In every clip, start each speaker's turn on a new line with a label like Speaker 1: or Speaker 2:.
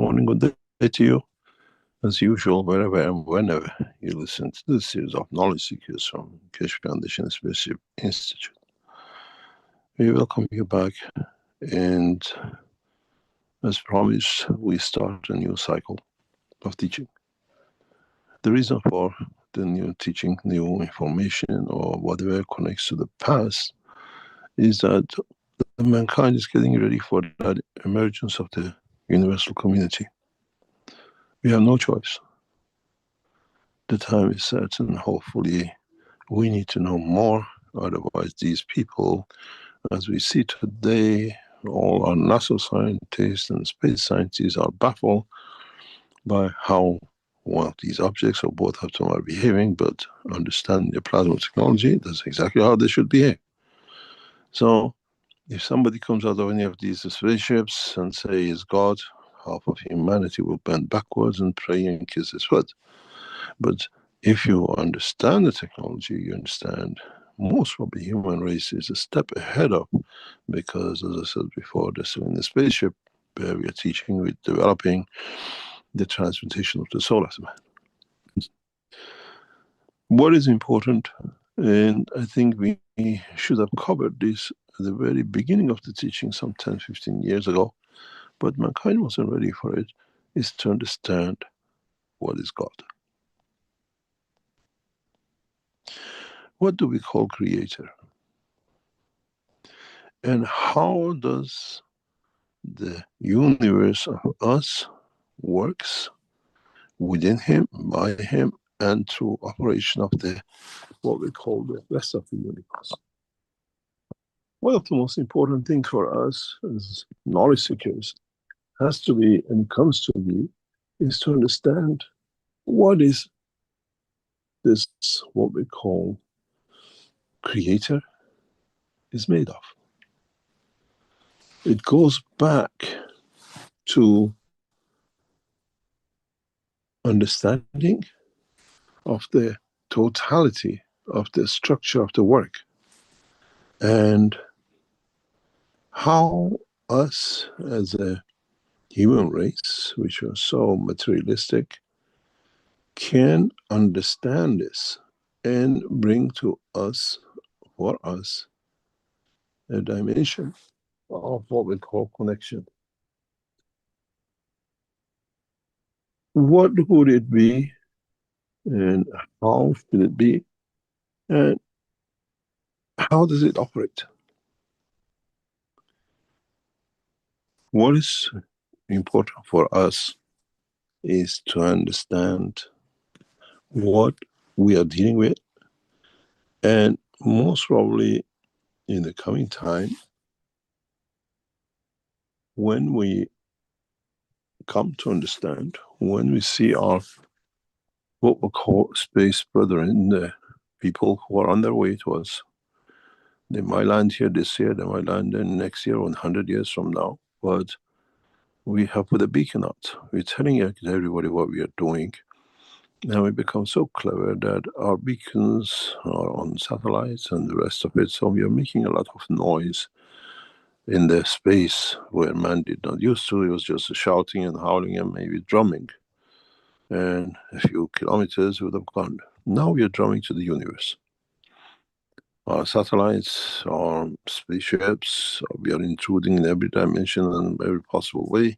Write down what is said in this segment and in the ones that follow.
Speaker 1: morning, good day to you. As usual, wherever and whenever you listen to this series of knowledge seekers from Keshe Foundation Spaceship Institute, we welcome you back. And as promised, we start a new cycle of teaching. The reason for the new teaching, new information, or whatever connects to the past is that mankind is getting ready for that emergence of the universal community. We have no choice. The time is certain. Hopefully, we need to know more. Otherwise, these people, as we see today, all our NASA scientists and space scientists are baffled by how one of these objects or both of them are behaving, but understanding the plasma technology, that's exactly how they should behave. So, if somebody comes out of any of these spaceships and say is God, half of humanity will bend backwards and pray and kiss his foot. But if you understand the technology, you understand most of the human race is a step ahead of, because as I said before, this in the spaceship where we are teaching, we're developing the transmutation of the soul as a man. What is important, and I think we should have covered this at the very beginning of the teaching some 10, 15 years ago, but mankind wasn't ready for it, is to understand what is God. What do we call creator? And how does the universe of us works within him, by him, and through operation of the what we call the rest of the universe? One of the most important things for us as knowledge seekers has to be, and comes to be, is to understand what is this, what we call creator, is made of. It goes back to understanding of the totality of the structure of the work and how us as a human race, which are so materialistic, can understand this and bring to us, for us, a dimension of what we call connection. What would it be, and how should it be, and how does it operate? What is important for us is to understand what we are dealing with, and most probably in the coming time, when we come to understand, when we see our what we call space brethren, the people who are on their way to us, they might land here this year, they might land in next year or 100 years from now, but we have put a beacon out. We're telling everybody what we are doing. Now we become so clever that our beacons are on satellites and the rest of it, so we are making a lot of noise in the space where man did not used to. It was just shouting and howling and maybe drumming, and a few kilometers would have gone. Now we are drumming to the universe. Our satellites, our spaceships, we are intruding in every dimension and every possible way,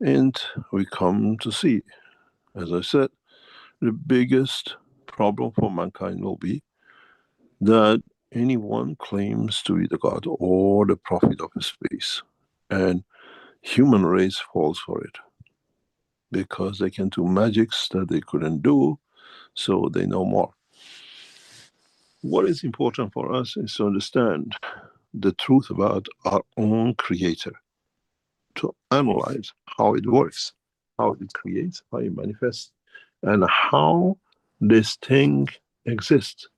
Speaker 1: and we come to see, as I said, the biggest problem for mankind will be that anyone claims to be the God or the prophet of space, and human race falls for it because they can do magics that they couldn't do, so they know more. What is important for us is to understand the truth about our own creator, to analyze how it works, how it creates, how it manifests, and how this thing exists.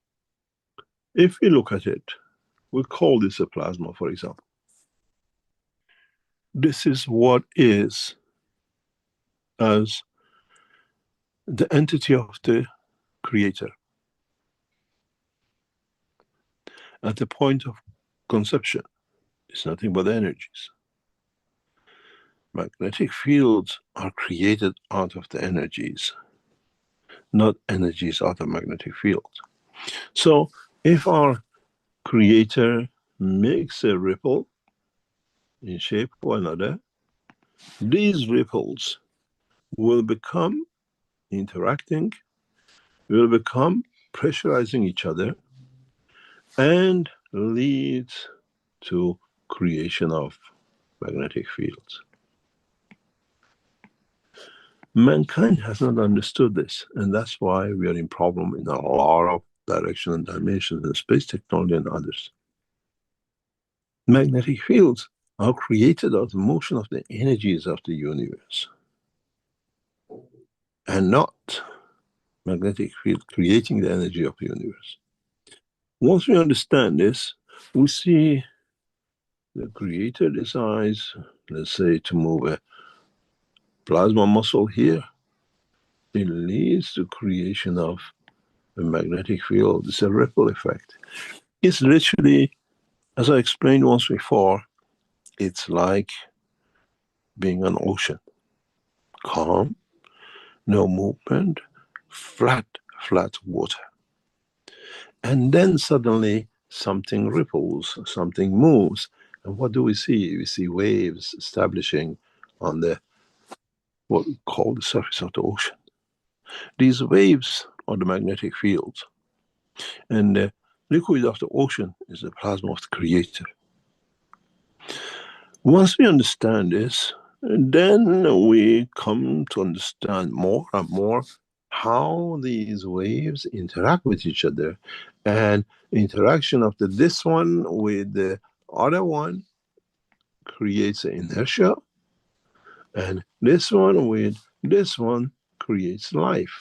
Speaker 1: If we look at it, we call this a plasma, for example. This is what is as the entity of the creator. At the point of conception, it's nothing but energies. Magnetic fields are created out of the energies, not energies out of magnetic fields. So if our creator makes a ripple in shape or another, these ripples will become interacting, will become pressurizing each other, and lead to creation of magnetic fields. Mankind has not understood this, and that's why we are in problem in a lot of direction and dimensions in space technology and others. Magnetic fields are created out of the motion of the energies of the universe, and not magnetic field creating the energy of the universe. Once we understand this, we see the creator decides, let's say, to move a plasma muscle here. It leads to creation of a magnetic field. It's a ripple effect. It's literally, as I explained once before, it's like being an ocean. Calm, no movement, flat water. And then suddenly something ripples, something moves. And what do we see? We see waves establishing on the what we call the surface of the ocean. These waves are the magnetic fields. And the liquid of the ocean is the plasma of the creator. Once we understand this, then we come to understand more and more how these waves interact with each other, and interaction of this one with the other one creates inertia, and this one with this one creates life.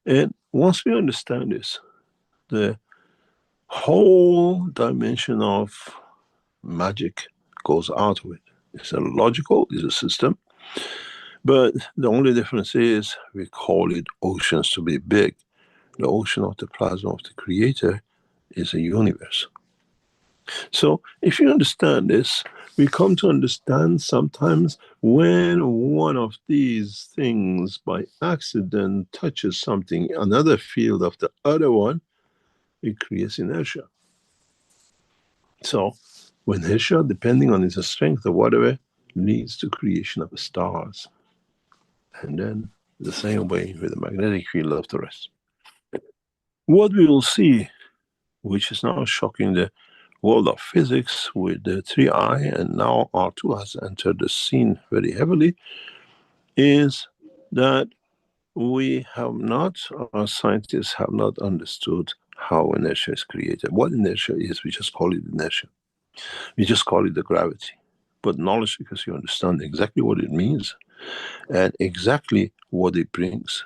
Speaker 1: And once we understand this, the whole dimension of magic goes out of it. It's a logical, it's a system, but the only difference is we call it oceans to be big. The ocean of the plasma of the creator is a universe. So if you understand this, we come to understand sometimes when one of these things by accident touches something, another field of the other one, it creates inertia. So when inertia, depending on its strength or whatever, leads to creation of stars. And then the same way with the magnetic field of the rest. What we will see, which is now shocking the world of physics with the 3I, and now R2 has entered the scene very heavily, is that we have not, our scientists have not understood how inertia is created. What inertia is, we just call it inertia. We just call it the gravity. But knowledge, because you understand exactly what it means and exactly what it brings.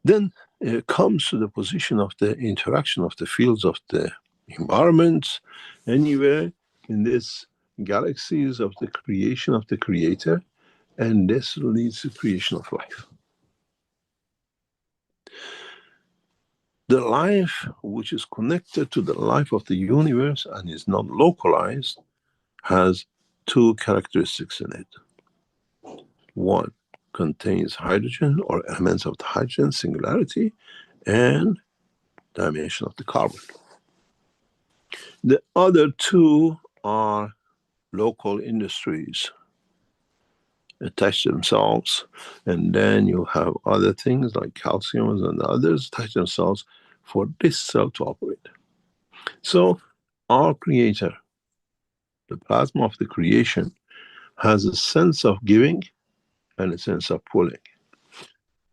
Speaker 1: Then it comes to the position of the interaction of the fields of the environment, anywhere in this galaxies of the creation of the creator, and this leads to creation of life. The life which is connected to the life of the universe and is not localized has two characteristics in it. One, contains hydrogen or elements of the hydrogen singularity and dimension of the carbon. The other two are local industries attach themselves, and then you have other things like calcium and others attach themselves for this cell to operate. So our creator, the plasma of the creation, has a sense of giving and a sense of pulling.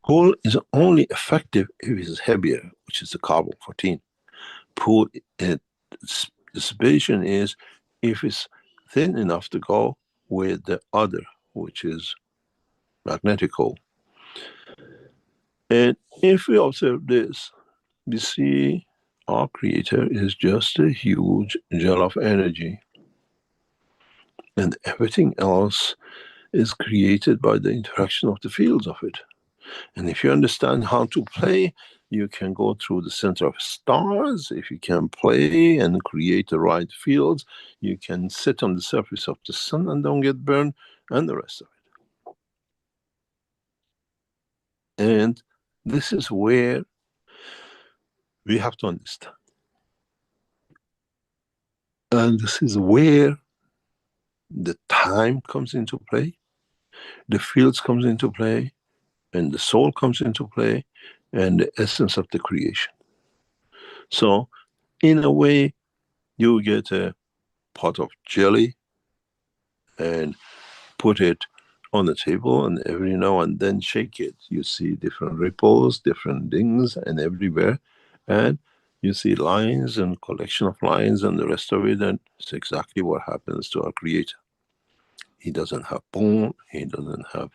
Speaker 1: Pull is only effective if it is heavier, which is the carbon-14. Pull, dissipation is if it's thin enough to go with the other, which is magnetical. And if we observe this, we see our creator is just a huge gel of energy. And everything else is created by the interaction of the fields of it. And if you understand how to play, You can go through the center of stars. If you can play and create the right fields, you can sit on the surface of the sun and don't get burned, and the rest of it. And this is where we have to understand. And this is where the time comes into play, the fields comes into play, and the soul comes into play, and the essence of the creation. So, in a way, you get a pot of jelly and put it on the table, and every now and then shake it. You see different ripples, different things, and everywhere. And you see lines and collection of lines and the rest of it, and it's exactly what happens to our Creator. He doesn't have bone, he doesn't have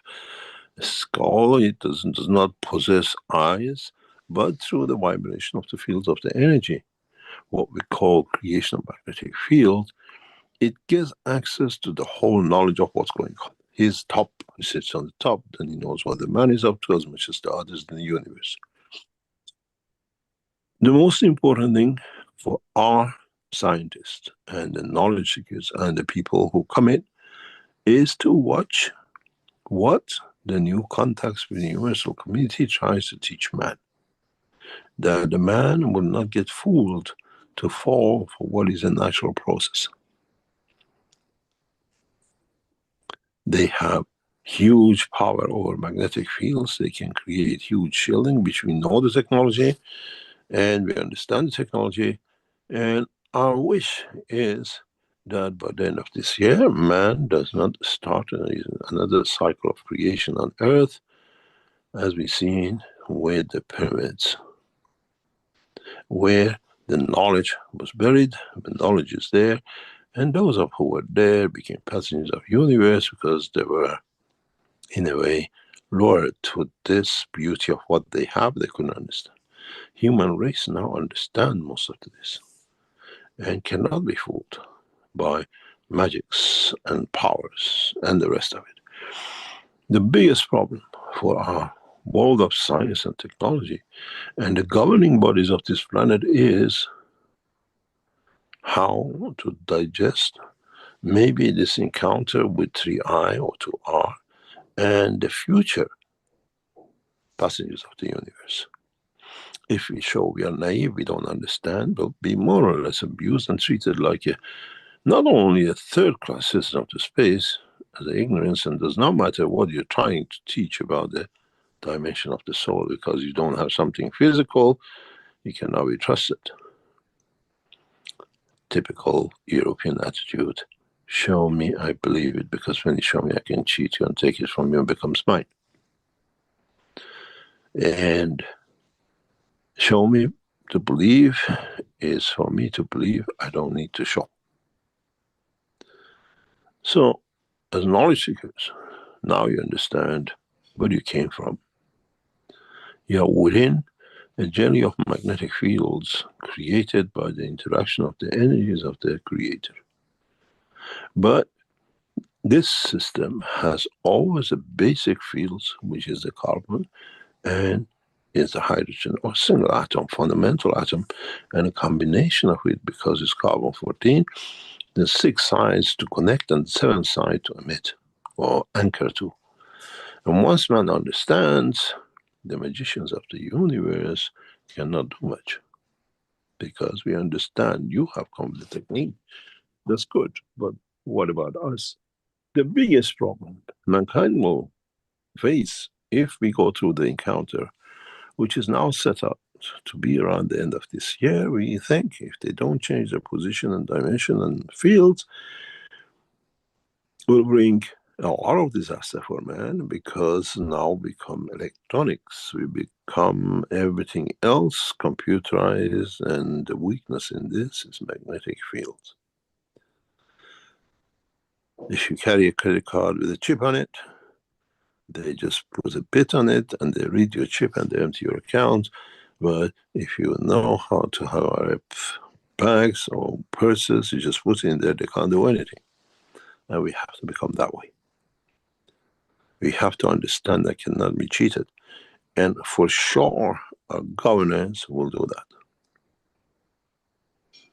Speaker 1: a skull, he does not possess eyes, but through the vibration of the fields of the energy, what we call creation of magnetic field, it gives access to the whole knowledge of what's going on. He's top, he sits on the top, then he knows what the man is up to as much as the others in the universe. The most important thing for our scientists and the knowledge seekers and the people who come in is to watch what the new contacts with the universal community tries to teach man. That the man will not get fooled to fall for what is a natural process. They have huge power over magnetic fields. They can create huge shielding, which we know the technology and we understand the technology. And our wish is that by the end of this year, man does not start another cycle of creation on Earth, as we've seen with the pyramids, where the knowledge was buried, the knowledge is there, and those of who were there became passengers of universe because they were, in a way, lured to this beauty of what they have they couldn't understand. Human race now understand most of this and cannot be fooled by magics and powers and the rest of it. The biggest problem for our world of science and technology and the governing bodies of this planet is how to digest maybe this encounter with 3I or 2R and the future passengers of the universe. If we show we are naive, we don't understand, we'll be more or less abused and treated like not only a third-class citizen of the space, as ignorance, and does not matter what you're trying to teach about the dimension of the soul, because you don't have something physical, you cannot be trusted. Typical European attitude. Show me, I believe it, because when you show me, I can cheat you and take it from you and becomes mine. And show me to believe is for me to believe. I don't need to show. So, as knowledge seekers, now you understand where you came from. You are within a jelly of magnetic fields created by the interaction of the energies of the Creator. But this system has always a basic fields, which is the carbon, and is the hydrogen or single atom, fundamental atom, and a combination of it, because it's carbon-14, the 6 sides to connect and 7 sides to emit or anchor to. And once man understands, the magicians of the universe cannot do much, because we understand you have come with the technique. That's good, but what about us? The biggest problem mankind will face if we go through the encounter, which is now set up to be around the end of this year, we think, if they don't change their position and dimension and fields, will bring a lot of disaster for man, because now become electronics, we become everything else computerized, and the weakness in this is magnetic fields. If you carry a credit card with a chip on it, they just put a bit on it and they read your chip and they empty your account. But if you know how to have bags or purses, you just put it in there, they can't do anything. And we have to become that way. We have to understand that cannot be cheated. And for sure, our governance will do that.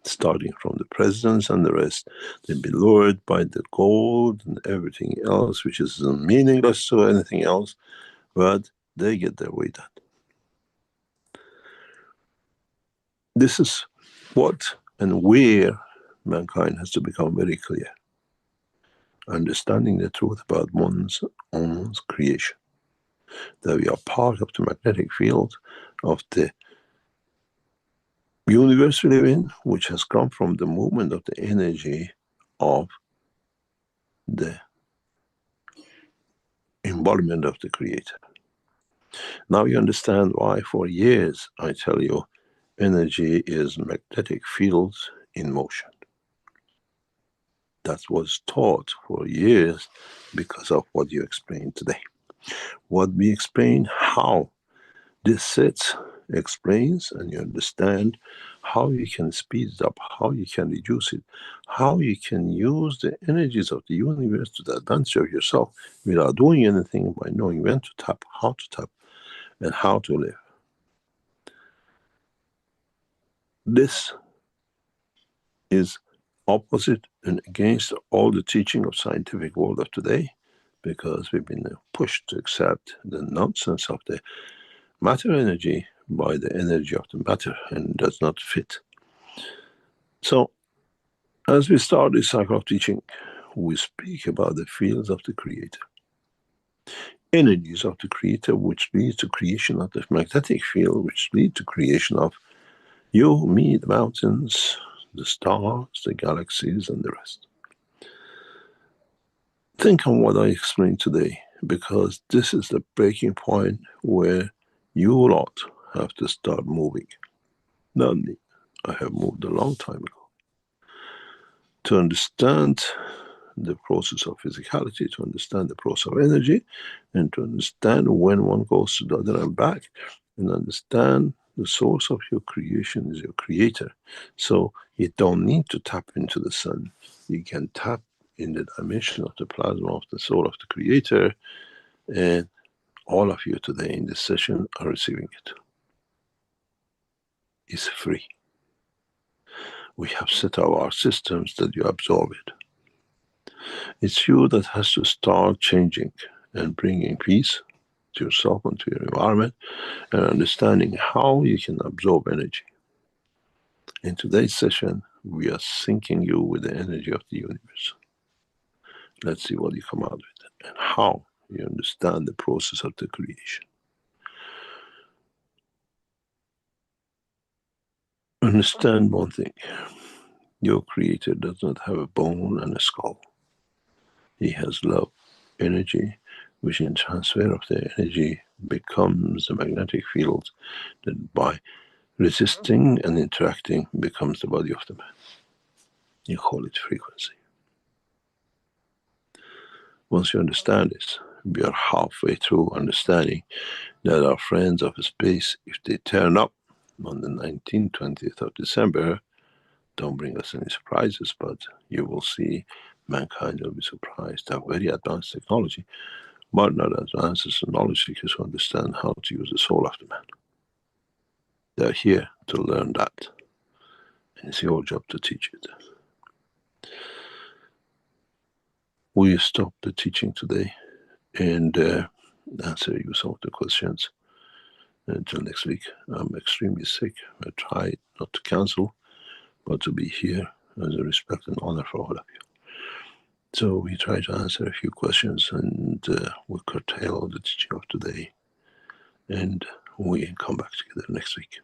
Speaker 1: Starting from the presidents and the rest, they'll be lured by the gold and everything else, which is meaningless to anything else, but they get their way done. This is what and where mankind has to become very clear. Understanding the truth about one's own creation. That we are part of the magnetic field of the universe we live in, which has come from the movement of the energy of the embodiment of the Creator. Now you understand why for years I tell you energy is magnetic fields in motion. That was taught for years because of what you explained today. What we explain, how this sits, explains, and you understand how you can speed it up, how you can reduce it, how you can use the energies of the universe to the advantage of yourself without doing anything, by knowing when to tap, how to tap, and how to live. This is opposite and against all the teaching of scientific world of today, because we've been pushed to accept the nonsense of the matter energy by the energy of the matter, and it does not fit. So, as we start this cycle of teaching, we speak about the fields of the Creator. Energies of the Creator, which leads to creation of the magnetic field, which lead to creation of you, me, the mountains, the stars, the galaxies, and the rest. Think on what I explained today, because this is the breaking point where you lot have to start moving. Not me. I have moved a long time ago. To understand the process of physicality, to understand the process of energy, and to understand when one goes to the other and back, and understand the source of your creation is your Creator. So you don't need to tap into the sun. You can tap in the dimension of the plasma of the soul of the Creator, and all of you today in this session are receiving it. It's free. We have set up our systems that you absorb it. It's you that has to start changing and bringing peace to yourself and to your environment, and understanding how you can absorb energy. In today's session, we are syncing you with the energy of the universe. Let's see what you come out with and how you understand the process of the creation. Understand one thing. Your Creator does not have a bone and a skull. He has love, energy, which in transfer of the energy becomes the magnetic field that by resisting and interacting becomes the body of the man. You call it frequency. Once you understand this, we are halfway through understanding that our friends of space, if they turn up on the 19th, 20th of December, don't bring us any surprises, but you will see mankind will be surprised. They have very advanced technology, but not advanced as knowledge seekers who understand how to use the soul of the man. They're here to learn that, and it's your job to teach it. We stop the teaching today and answer you some of the questions until next week. I'm extremely sick. I try not to cancel, but to be here as a respect and honor for all of you. So we try to answer a few questions, and we'll curtail the teaching of today, and we come back together next week.